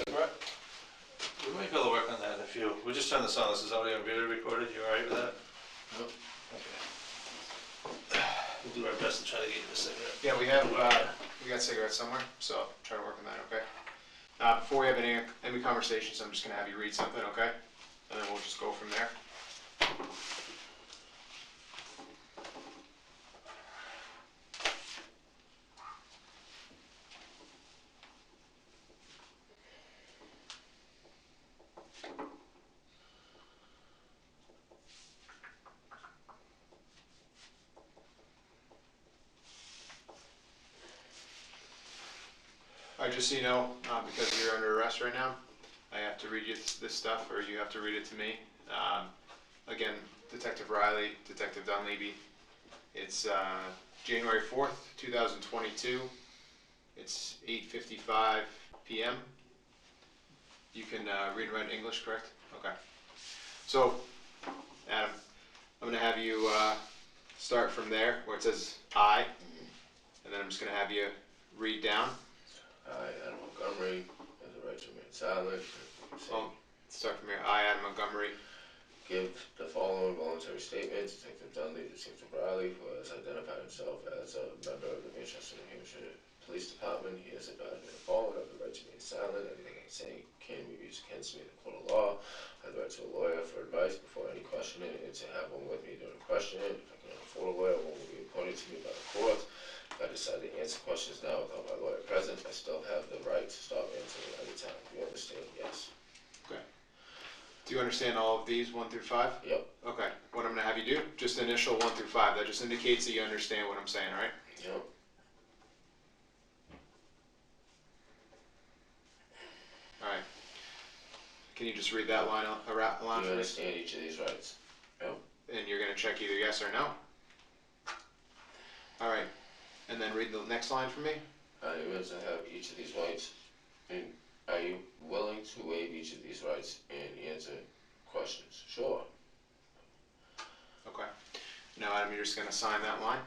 cigarette? We might be able to work on that if you, we just turned this on, this is already on video recorded, you alright with that? Nope. Okay. We'll do our best to try to get you a cigarette. Yeah, we got cigarettes somewhere, so try to work on that, okay? Before we have any conversations, I'm just gonna have you read something, okay? And then we'll just go from there. Alright, just so you know, because you're under arrest right now, I have to read you this stuff, or you have to read it to me. Again, Detective Riley, Detective Dunleavy. It's January 4th, 2022. It's 8:55 p.m. You can read and write English, correct? Okay. So, Adam, I'm going to have you start from there, where it says I, and then I'm just going to have you read down. I, Adam Montgomery, have the right to remain silent. Well, start from here. I, Adam Montgomery, Give the following voluntary statement. Detective Dunleavy, Detective Riley, who has identified himself as a member of the Manchester, New Hampshire Police Department. He has advised me the following: I have the right to remain silent. Anything I say can be used against me in the court of law. I have the right to a lawyer for advice before any questioning, and to have one with me during questioning. If I cannot afford a lawyer, one will be appointed to me by the court. If I decide to answer questions now without my lawyer present, I still have the right to stop answering at any time. Do you understand? Yes. okay. Do you understand all of these, 1 through 5? Yep. Okay. What I'm going to have you do, just initial 1 through 5. That just indicates that you understand what I'm saying, all right? Yep. All right. Can you just read that line Do for you me? understand each of these rights? Yep. And you're going to check either yes or no? All right. And then read the next line for me. Are you willing to have each of these rights? And are you willing to waive each of these rights and answer questions? Sure. Okay. Now, Adam, you're just going to sign that line.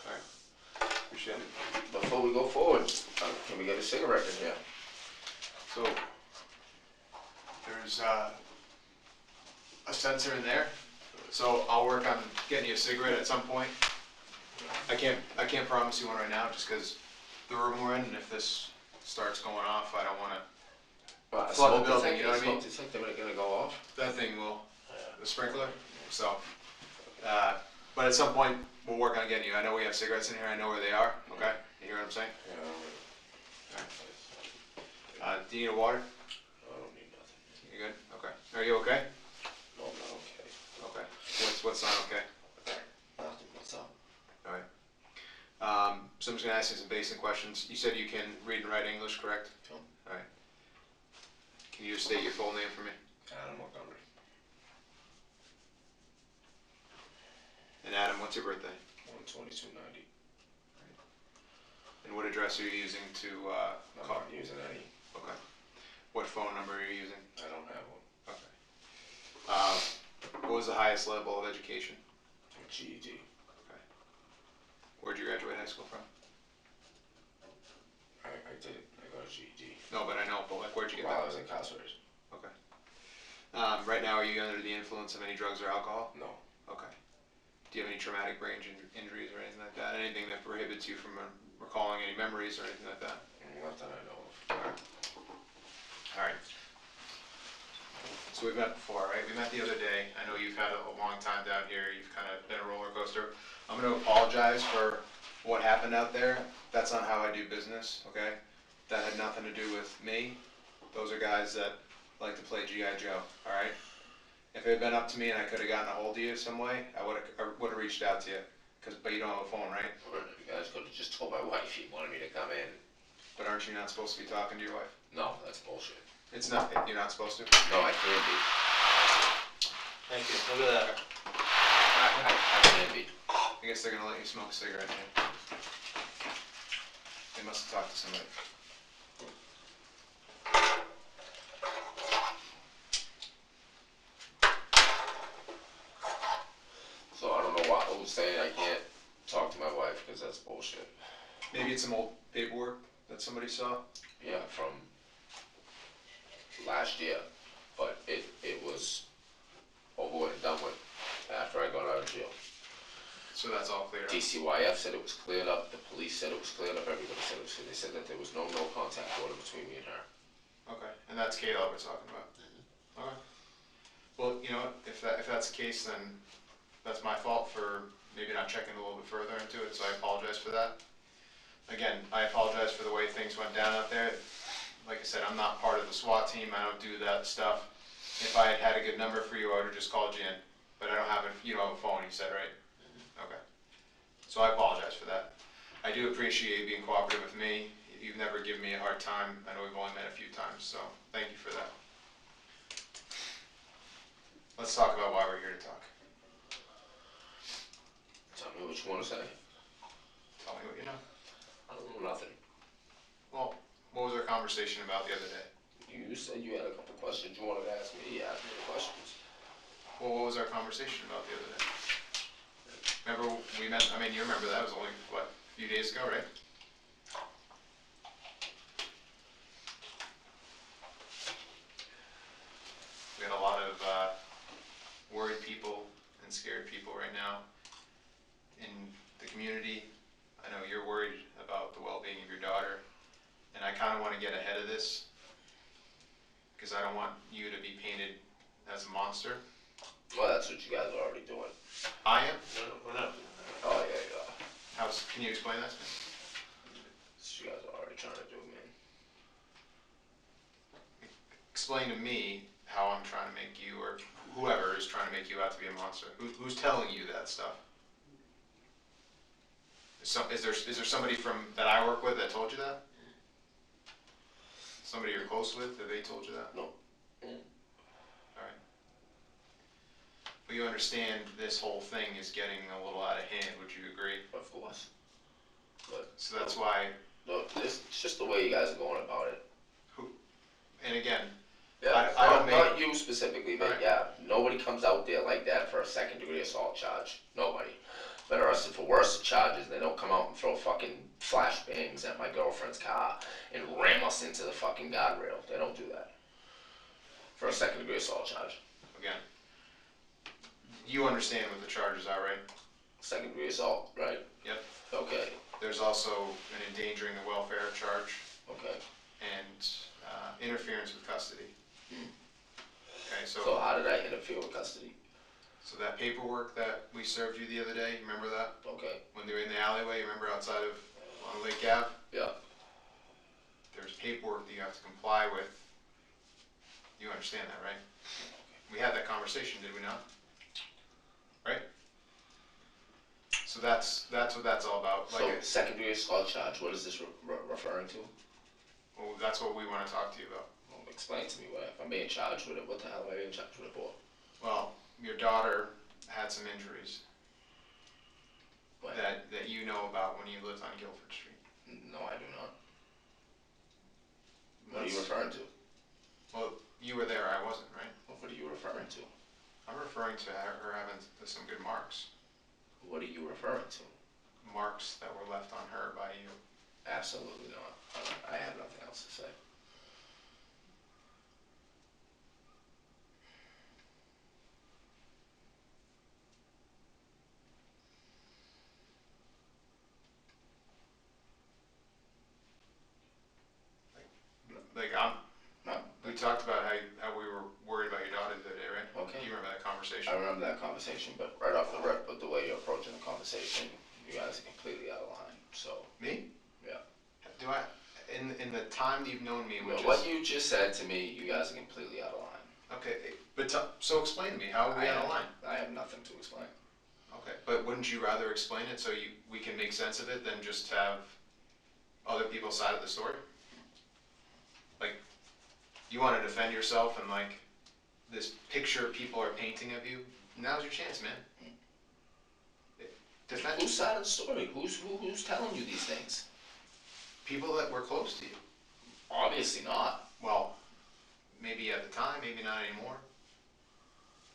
All right. Appreciate it. Before we go forward, can we get a cigarette in here? So, there's a sensor in there. So I'll work on getting you a cigarette at some point. I can't promise you one right now, just because the room we're in, and if this starts going off, I don't want to flood the building. You know what I mean? Smoke detector ain't gonna go off. That thing will, the sprinkler. So, but at some point we'll work on getting you. I know we have cigarettes in here. I know where they are. Okay, you hear what I'm saying? Yeah. Do you need a water? I don't need nothing. You good? Okay. Are you okay? No, I'm not okay. Okay. What's not okay? Nothing. What's up? All right. So I'm just gonna ask you some basic questions. You said you can read and write English, correct? Sure. All right. Can you just state your full name for me? Adam Montgomery. And Adam, what's your birthday? 1/22/90. And what address are you using to I'm call? not using any. Okay. What phone number are you using? I don't have one. Okay. What was the highest level of education? GED. Okay. Where'd you graduate high school from? I did it. I got a GED. No, but I know. But like, where'd you get While I that? was incarcerated. Okay. Right now, are you under the influence of any drugs or alcohol? No. Okay. Do you have any traumatic brain injuries or anything like that? Anything that prohibits you from recalling any memories or anything like that? Not that I know of. All right. So we've met before, right? We met the other day. I know you've had a long time down here. You've kind of been a roller coaster. I'm going to apologize for what happened out there. That's not how I do business, okay? That had nothing to do with me. Those are guys that like to play G.I. Joe, all right? If it had been up to me and I could have gotten a hold of you some way, I would have reached out to you. But you don't have a phone, right? You guys could have just told my wife you wanted me to come in. But aren't you not supposed to be talking to your wife? No, that's bullshit. It's not. You're not supposed to? No, I can't be. Thank you, look at that. I can't be. I guess they're going to let you smoke a cigarette here. They must have talked to somebody. So I don't know why I was saying I can't talk to my Cause that's bullshit. Maybe it's some old paperwork that somebody saw. Yeah, from last year, but it was over and done with after I got out of jail. So that's all cleared up. DCYF said it was cleared up, the police said it was cleared up, everybody said it was, they said that there was no contact order between me and her. Okay, and that's Kayla we're talking about. Okay. Well, you know what, if that's the case, then that's my fault for maybe not checking a little bit further into it, so I apologize for that. Again, I apologize for the way things went down out there. Like I said, I'm not part of the SWAT team, I don't do that stuff. If I had had a good number for you, I would've just called you in, but I don't have you don't have a phone, you said, right? Okay. So I apologize for that. I do appreciate you being cooperative with me. You've never given me a hard time. I know we've only met a few times, so thank you for that. Let's talk about why we're here to talk. Tell me what you wanna say. Tell me what you know. I don't know nothing. Well, what was our conversation about the other day? You said you had a couple questions you wanted to ask me, you asked me the questions. Well, what was our conversation about the other day? Remember we met, I mean, you remember that, it was only, what, a few days ago, right? We had a lot of worried people and scared people right now in the community. I know you're worried about the well-being of your daughter, and I kind of want to get ahead of this because I don't want you to be painted as a monster. Well, that's what you guys are already doing. I am? We're not doing that. Oh, yeah, yeah. Can you explain that to me? That's what you guys are already trying to do, man. Explain to me how I'm trying to make you, or whoever is trying to make you out to be a monster. Who's telling you that stuff? Is there somebody that I work with that told you that? Somebody you're close with, have they told you that? No. Alright. But you understand this whole thing is getting a little out of hand, would you agree? Of course. But, So that's why, no, it's just the way you guys are going about it. and again, Yeah, I don't not you specifically, but Right. yeah, nobody comes out there like that for a second-degree assault charge. Nobody. Been arrested for worse charges. They don't come out and throw fucking flashbangs at my girlfriend's car and ram us into the fucking guardrail. They don't do that for a second-degree assault charge. again, you understand what the charges are, right? Second-degree assault, right? Yep. Okay. There's also an endangering the welfare charge Okay. and interference with custody. Okay, So how did I interfere with custody? So that paperwork that we served you the other day, you remember that? Okay. When they were in the alleyway, remember outside of on Lake Ave? Yeah. There's paperwork that you have to comply with. You understand that, right? We had that conversation, did we not? Right? So that's what that's all about. So second-degree assault charge. What is this referring to? Well, that's what we want to talk to you about. Well, explain to me what if I'm being charged with it. What the hell am I being charged with it for? Well, your daughter had some injuries What? that you know about when you lived on Guilford Street. No, I do not. What are you referring to? Well, you were there, I wasn't, right? What are you referring to? I'm referring to her having some good marks. What are you referring to? Marks that were left on her by you. Absolutely not. I have nothing else to say. Like No. we talked about how we were worried about your daughter the other day, right? Okay. You remember that conversation? I remember that conversation, but right off the rip, with the way you're approaching the conversation, you guys are completely out of line. So, Me? yeah. Do I? In the time that you've known me, which What is you just said to me, you guys are completely out of line. okay, but so explain to me how are we out of line? I have nothing to explain. Okay, but wouldn't you rather explain it so we can make sense of it than just have other people's side of the story? Like, you want to defend yourself and like this picture people are painting of you. Now's your chance, man. Defend Whose side of the story? Who's telling you these things? people that were close to you. Obviously not. Well, maybe at the time, maybe not anymore.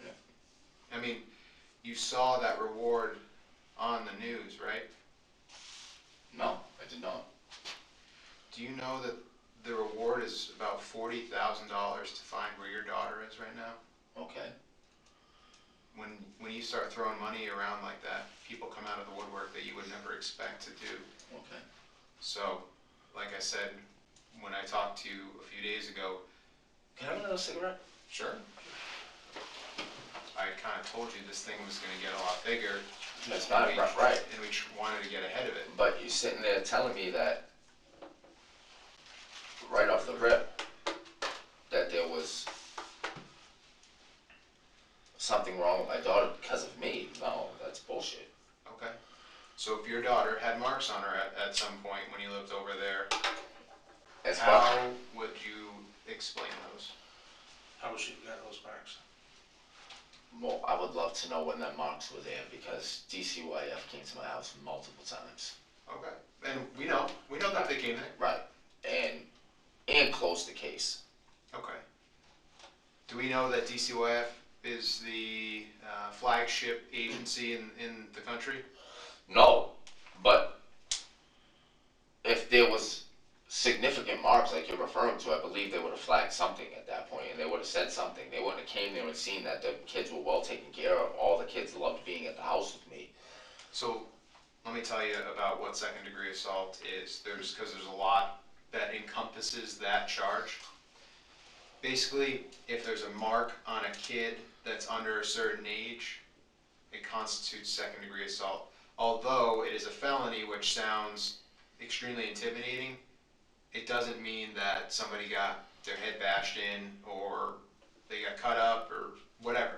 Yeah. I mean, you saw that reward on the news, right? Do you know that the reward is about $40,000 to find where your daughter is right now? Okay. When you start throwing money around like that, people come out of the woodwork that you would never expect to do. Okay. So, like I said, when I talked to you a few days ago, Can I have another cigarette? sure, I kind of told you this thing was going to get a lot bigger. That's not right. And we wanted to get ahead of it. But you're sitting there telling me that right off the rip that there was something wrong with my daughter because of me. No, that's bullshit. Okay. So if your daughter had marks on her at some point when you lived over there, As how far would you explain those? How was she got those marks? well, I would love to know when the marks were there because DCYF came to my house multiple times. Okay. And we know that they came there. Right. And closed the case. Okay. Do we know that DCYF is the flagship agency in the country? No, but if there was significant marks like you're referring to, I believe they would have flagged something at that point, and they would have said something. They wouldn't have came there and seen that the kids were well taken care of. All the kids loved being at the house with me. So let me tell you about what second degree assault is. Because there's a lot that encompasses that charge. Basically, if there's a mark on a kid that's under a certain age, it constitutes second degree assault. Although it is a felony, which sounds extremely intimidating, it doesn't mean that somebody got their head bashed in or they got cut up or whatever.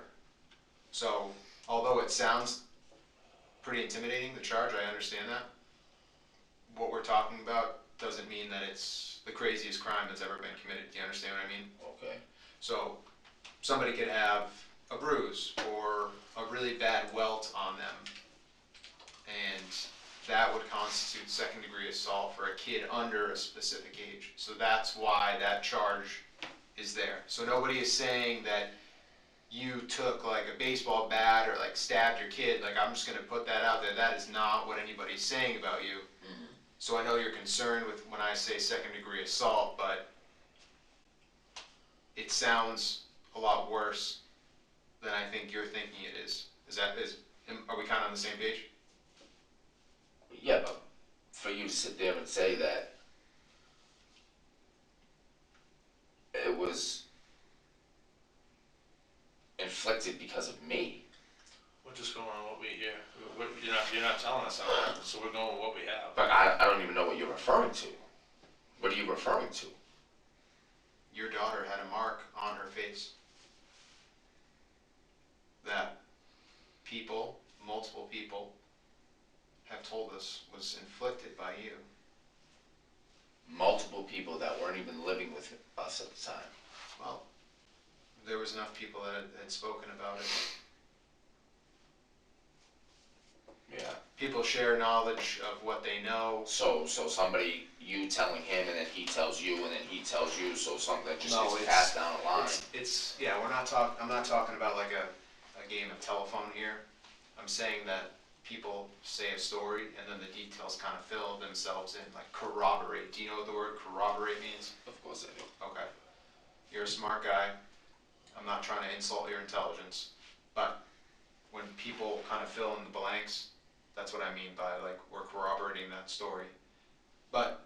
So, although it sounds pretty intimidating, the charge, I understand that. What we're talking about doesn't mean that it's the craziest crime that's ever been committed. Do you understand what I mean? Okay. So, somebody could have a bruise or a really bad welt on them, and that would constitute second degree assault for a kid under a specific age. So that's why that charge is there. So nobody is saying that you took like a baseball bat or like stabbed your kid. Like, I'm just going to put that out there. That is not what anybody's saying about you. Mm-hmm. So I know you're concerned with when I say second degree assault, but it sounds a lot worse than I think you're thinking it is. Are we kind of on the same page? Yeah, but for you to sit there and say that it was inflicted because of me. We're just going on what we hear. You're not telling us how it happened, so we're going with what we have. But I don't even know what you're referring to. What are you referring to? Your daughter had a mark on her face that multiple people, have told us was inflicted by you. Multiple people that weren't even living with us at the time. Well, there was enough people that had spoken about it. Yeah. People share knowledge of what they know. So somebody, you telling him, and then he tells you, and then he tells you, so something that just No, gets it's- passed down the line. Yeah, I'm not talking about like a game of telephone here. I'm saying that people say a story and then the details kind of fill themselves in, like corroborate. Do you know what the word corroborate means? Of course I do. Okay. You're a smart guy. I'm not trying to insult your intelligence, but when people kind of fill in the blanks, that's what I mean by like we're corroborating that story. But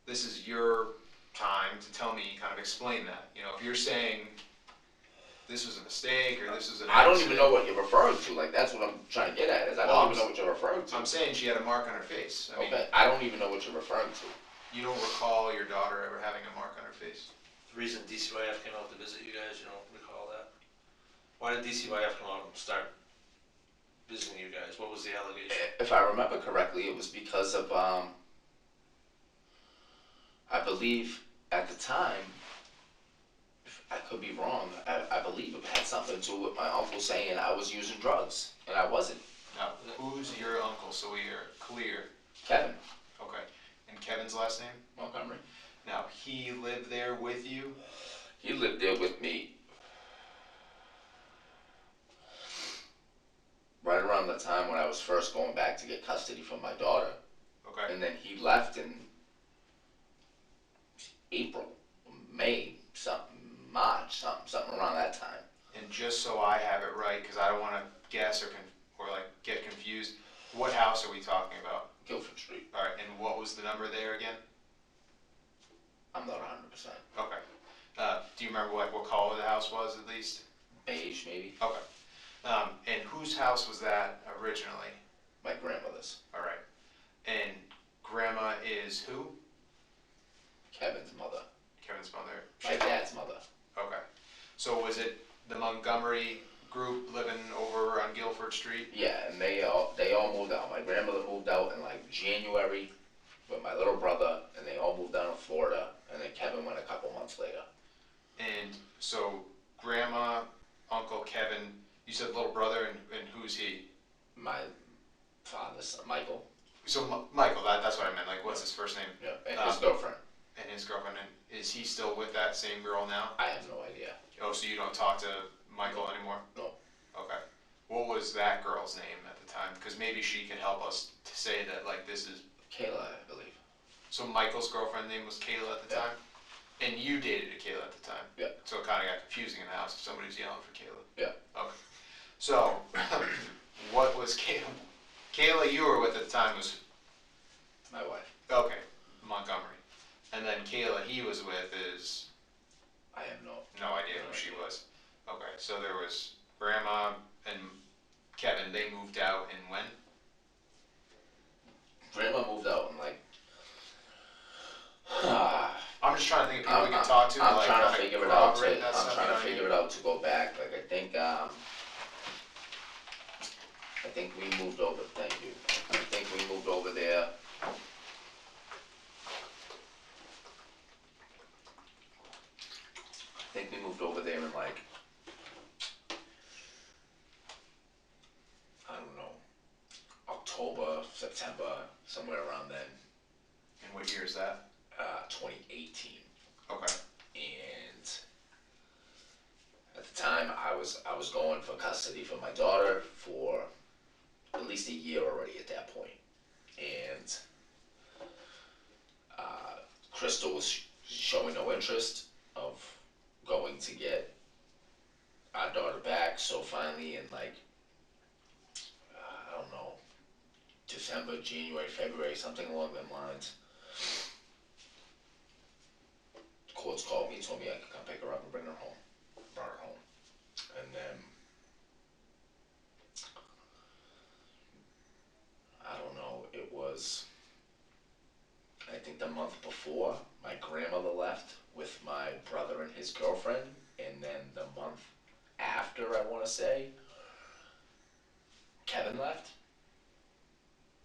this is your time to tell me, kind of explain that. You know, if you're saying this was a mistake or this was an I don't accident. even know what you're referring to. Like, that's what I'm trying to get at. Is I don't even know what you're referring to. I'm saying she had a mark on her face. I mean, Okay, I don't even know what you're referring to. you don't recall your daughter ever having a mark on her face? The reason DCYF came out to visit you guys, you don't recall that? Why did DCYF come out and start visiting you guys? What was the allegation? If I remember correctly, it was because of, I believe at the time, I could be wrong, I believe it had something to do with my uncle saying I was using drugs, and I wasn't. Now, who's your uncle, so we are clear? Kevin Okay. And Kevin's last name? Montgomery. Now, he lived there with you? He lived there with me right around the time when I was first going back to get custody from my daughter. Okay. And then he left, and was the number there again? I'm not 100%. Okay. Do you remember what color the house was at least? Beige, maybe? Okay. And whose house was that originally? My grandmother's. All right. And grandma is who? Kevin's mother. Kevin's mother. My dad's mother. Okay. So was it the Montgomery group living over on Guilford Street? Yeah, and they all moved out. My grandmother moved out in like January with my little brother, and they all moved down to Florida, and then Kevin went a couple months later. And so grandma, uncle Kevin, you said little brother, and who's he? My father's son, Michael. So Michael, that's what I meant. Like, what's his first name? Yeah, and his girlfriend. And his girlfriend. And is he still with that same girl now? I have no idea. Oh, so you don't talk to Michael anymore? No. Okay. What was that girl's name at the time? Because maybe she could help us to say that, like, this is... Kayla, I believe. So Michael's girlfriend's name was Kayla at the Yeah. time? And you dated a Kayla at the time? Yeah. So it kind of got confusing in the house if somebody's yelling for Kayla. Yeah. Okay. So, what was Kayla? Kayla you were with at the time was... My wife. Okay, Montgomery. And then Kayla he was with is... I have no idea who she was. Okay, so there was grandma and Kevin, they moved out in when? Grandma moved out in like... I'm just trying to think of people we can talk to. I'm like, trying to figure it out. corroborate that stuff, you know what I mean? It out to go back. Like I think we moved over. Thank you. I think we moved over there. I think we moved over there in like, I don't know, October, September, somewhere around then. And what year is that? 2018. Okay. And at the time I was going for custody for my daughter for at least a year already at that point. And Crystal was showing no interest of going to get our daughter back. So finally in like, I don't know, December, January, February, something along them lines, courts called me and told me I could come pick her up and bring her home. Brought her home. And then, I don't know, it was, I think the month before, my grandmother left with my brother and his girlfriend, and then the month after, I want to say, Kevin left.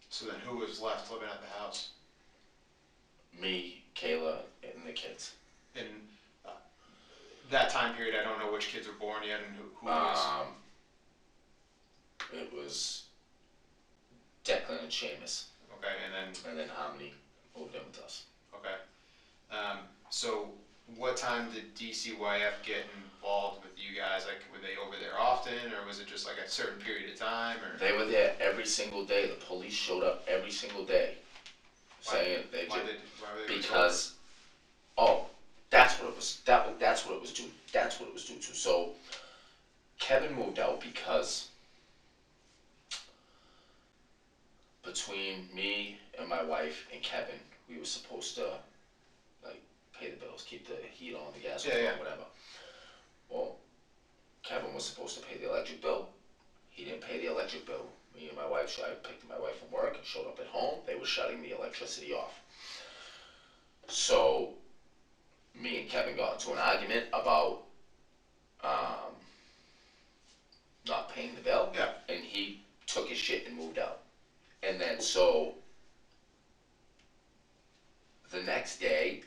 So then who was left living at the house? Me, Kayla, and the kids. In that time period, I don't know which kids were born yet and who was... It was Declan and Seamus. Okay, and then Harmony moved in with us. Okay. So what time did DCYF get involved with you guys? Like, were they over there often, or was it just like a certain period of time, or? They were there every single day. The police showed up every single day, saying they why did were they because that's what it was. That's what it was due. That's what it was due to. So Kevin moved out because between me and my wife and Kevin, we were supposed to like pay the bills, keep the heat on, the gas on, whatever. Well, Kevin was supposed to pay the electric bill. He didn't pay the electric bill. Me and my wife, I picked my wife from work and showed up at home. They were shutting the electricity off. So me and Kevin got into an argument about not paying the bill. Yeah. And he took his shit and moved out. And then so the next day,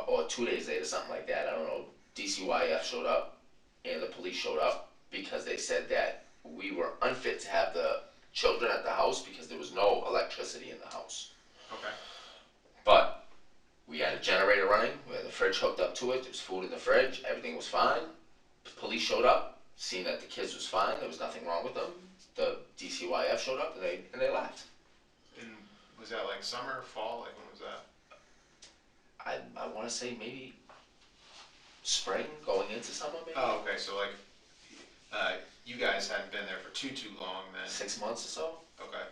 or 2 days later, something like that, I don't know, DCYF showed up and the police showed up because they said that we were unfit to have the children at the house because there was no electricity in the house. Okay. But we had a generator running, we had the fridge hooked up to it, there was food in the fridge, everything was fine. The police showed up, seen that the kids was fine, there was nothing wrong with them. The DCYF showed up and they left. And was that like summer, fall? Like when was that? I want to say maybe spring, going into summer maybe. Oh, okay. So like, you guys hadn't been there for too long then. 6 months or so. Okay.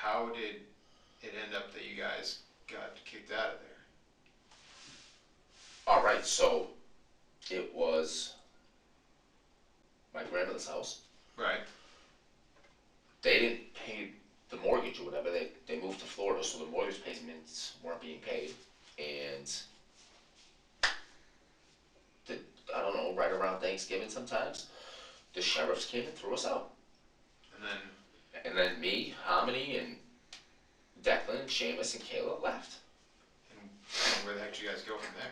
how did it end up that you guys got kicked out of there? Alright, so it was my grandmother's house. Right. They didn't pay the mortgage or whatever. They moved to Florida, so the mortgage payments weren't being paid. And I don't know, right around Thanksgiving sometimes, the sheriffs came and threw us out. And then me, Harmony, and Declan, and Seamus, and Kayla left. And where the heck did you guys go from there?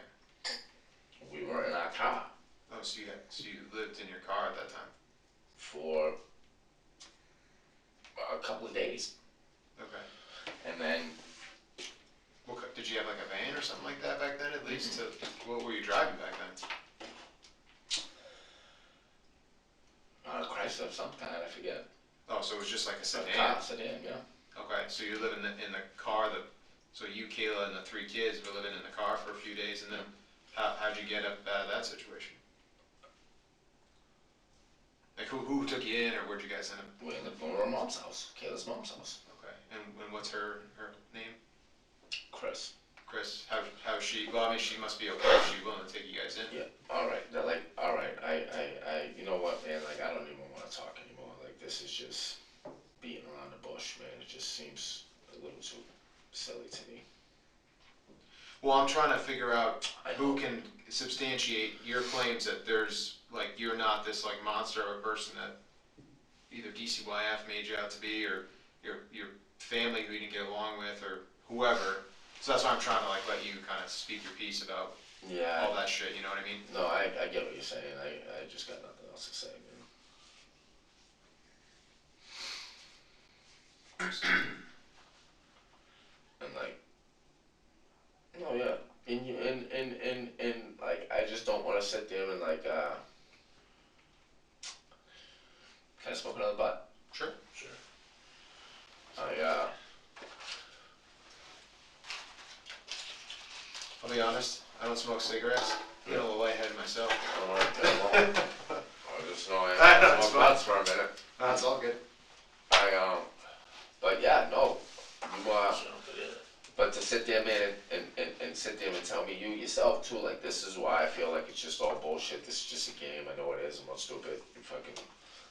We were in our car Oh, so you lived in your car at that time? for a couple of days. Okay. And then Did you have like a van or something like that back then at least? What were you driving back then? Chrysler of some kind, I forget. Oh, so it was just like a A sedan? car sedan, yeah. Okay, so you live in the car so you, Kayla, and the 3 kids were living in the car for a few days, and then how'd you get up out of that situation? Like who took you in, or where'd you guys end up? We ended up going to our mom's house, Kayla's mom's house. Okay, and what's her name? Chris. Chris, how's she? Well, I mean, she must be okay. She's willing to take you guys in. Yeah, alright, they're like, alright, you know what, man, like, I don't even wanna talk anymore, like, this is just beating around the bush, man, it just seems a little too silly to me. Well, I'm trying to figure out I who can substantiate your claims that there's, like, you're not this, like, monster of a person that either DCYF made you out to be, or your family who you didn't get along with, or whoever. So that's why I'm trying to, like, let you kind of speak your piece about Yeah, all that shit, you know what I mean? no, I get what you're saying, I just got nothing else to say, man. And like, no, yeah, and like, I just don't wanna sit there and like, can I smoke another butt? Sure. I'll be honest, I don't smoke cigarettes. I'm a little lightheaded myself. I just know I I know, had it's smoke butts for a minute. That's all good. But yeah, no, you, So, but yeah. but to sit there, man, and sit there and tell me you yourself too, like, this is why I feel like it's just all bullshit, this is just a game, I know it is, I'm not stupid, you fucking,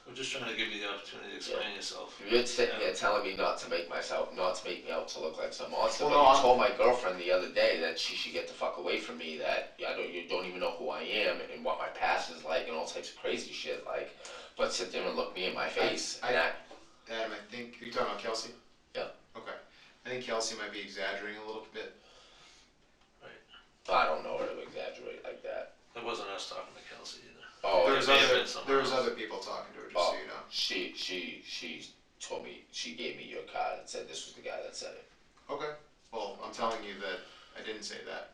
We're just trying to give you the opportunity to explain yourself. you're sitting there telling me not to make me out to look like some monster, Well, but no, you told my girlfriend the other day that she should get the fuck away from me, that you don't even know who I am, and what my past is like, and all types of crazy shit, like, but sit there and look me in my face, and act. Adam, I think, are you talking about Kelsey? Yeah. Okay. I think Kelsey might be exaggerating a little bit. I don't know her to exaggerate like that. It wasn't us talking to Kelsey either. Oh, It may have been someone There was else. other people talking to her, just so you know. she told me, she gave me your card and said this was the guy that said it. Okay. Well, I'm telling you that I didn't say that.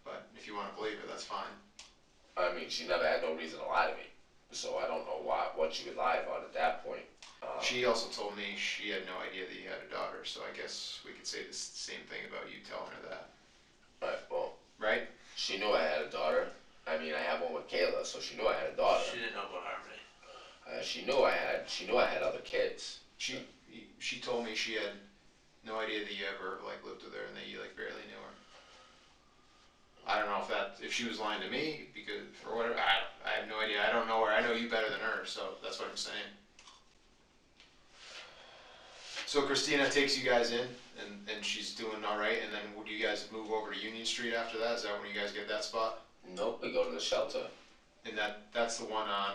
But if you want to believe it, that's fine. I mean, she never had no reason to lie to me, so I don't know what she would lie about at that point. She also told me she had no idea that you had a daughter, so I guess we could say the same thing about you telling her that. Right, well, Right? she knew I had a daughter. I mean, I have one with Kayla, so she knew I had a daughter. She didn't know about Harmony. She knew I had other kids. She told me she had no idea that you ever, like, lived with her and that you, like, barely knew her. I don't know if she was lying to me, because, or whatever, I have no idea. I don't know her. I know you better than her, so that's what I'm saying. So Christina takes you guys in, and she's doing all right, and then would you guys move over to Union Street after that? Is that when you guys get that spot? Nope, we go to the shelter. And that's the one on,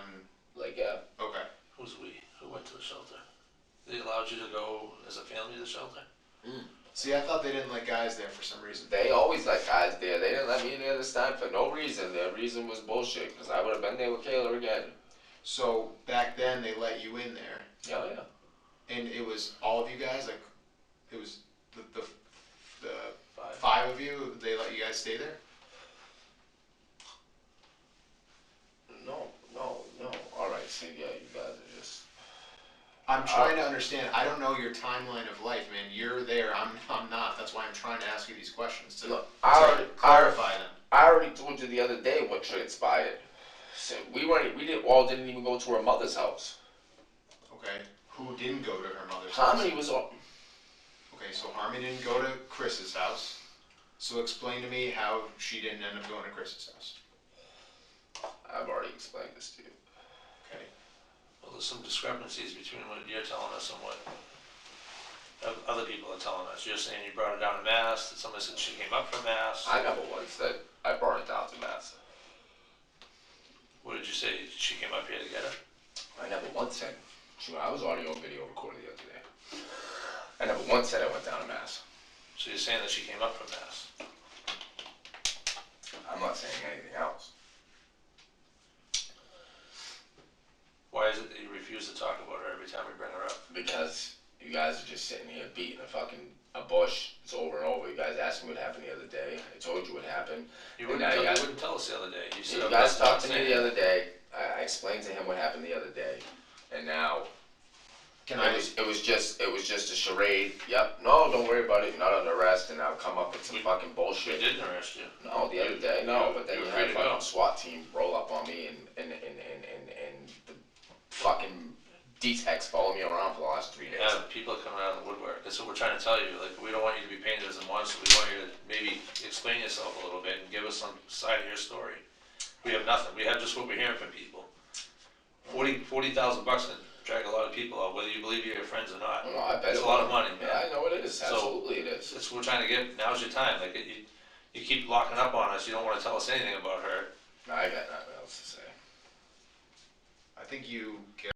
Like, yeah. okay. Who's we? Who went to the shelter? They allowed you to go as a family to the shelter? See, I thought they didn't like guys there for some reason. They always let guys there. They didn't let me in there this time for no reason. Their reason was bullshit, because I would have been there with Kayla again. So back then they let you in there, Yeah, yeah. and it was all of you guys, like, it was the Five. 5 of you, they let you guys stay there? No. Alright, see, yeah, you guys are just... I'm trying to understand. I don't know your timeline of life, man. You're there. I'm not. That's why I'm trying to ask you these questions to clarify them. I already told you the other day what transpired. So we didn't even go to her mother's house. Okay. Who didn't go to her mother's house? Harmony was Okay, so Harmony didn't go to Chris's house. So explain to me how she didn't end up going to Chris's house. I've already explained this to you. Okay. Well, there's some discrepancies between what you're telling us and what other people are telling us. You're saying you brought her down to Mass, that somebody said she came up from Mass. I never once said I brought it down to Mass. What did you say? She came up here to get her? I never once said. I was audio and video recorded the other day. I never once said I went down to Mass. So you're saying that she came up from Mass? I'm not saying anything else. Why is it that you refuse to talk about her every time we bring her up? Because you guys are just sitting here beating a bush. It's over and over. You guys asked me what happened the other day. I told you what happened. You wouldn't tell us the other day. You guys talked to me the other day. I explained to him what happened the other day, and now it was just a charade. Yep. No, don't worry about it. You're not under arrest, and I'll come up with some fucking bullshit. We didn't arrest you. No, the other day. No, but then you had a fucking SWAT team roll up on me, and the fucking D-Techs follow me around for the last 3 days. Yeah, people are coming out of the woodwork. That's what we're trying to tell you. Like, we don't want you to be painted as a monster. We want you to maybe explain yourself a little bit and give us some side of your story. We have nothing. We have just what we're hearing from people. $40,000 to drag a lot of people out, whether you believe you're friends or not. No, I bet it's a lot of money. Yeah, I know it is. Absolutely, it is. That's what we're trying to get. Now's your time. Like, you keep locking up on us. You don't want to tell us anything about her. I got nothing else to say. I think you get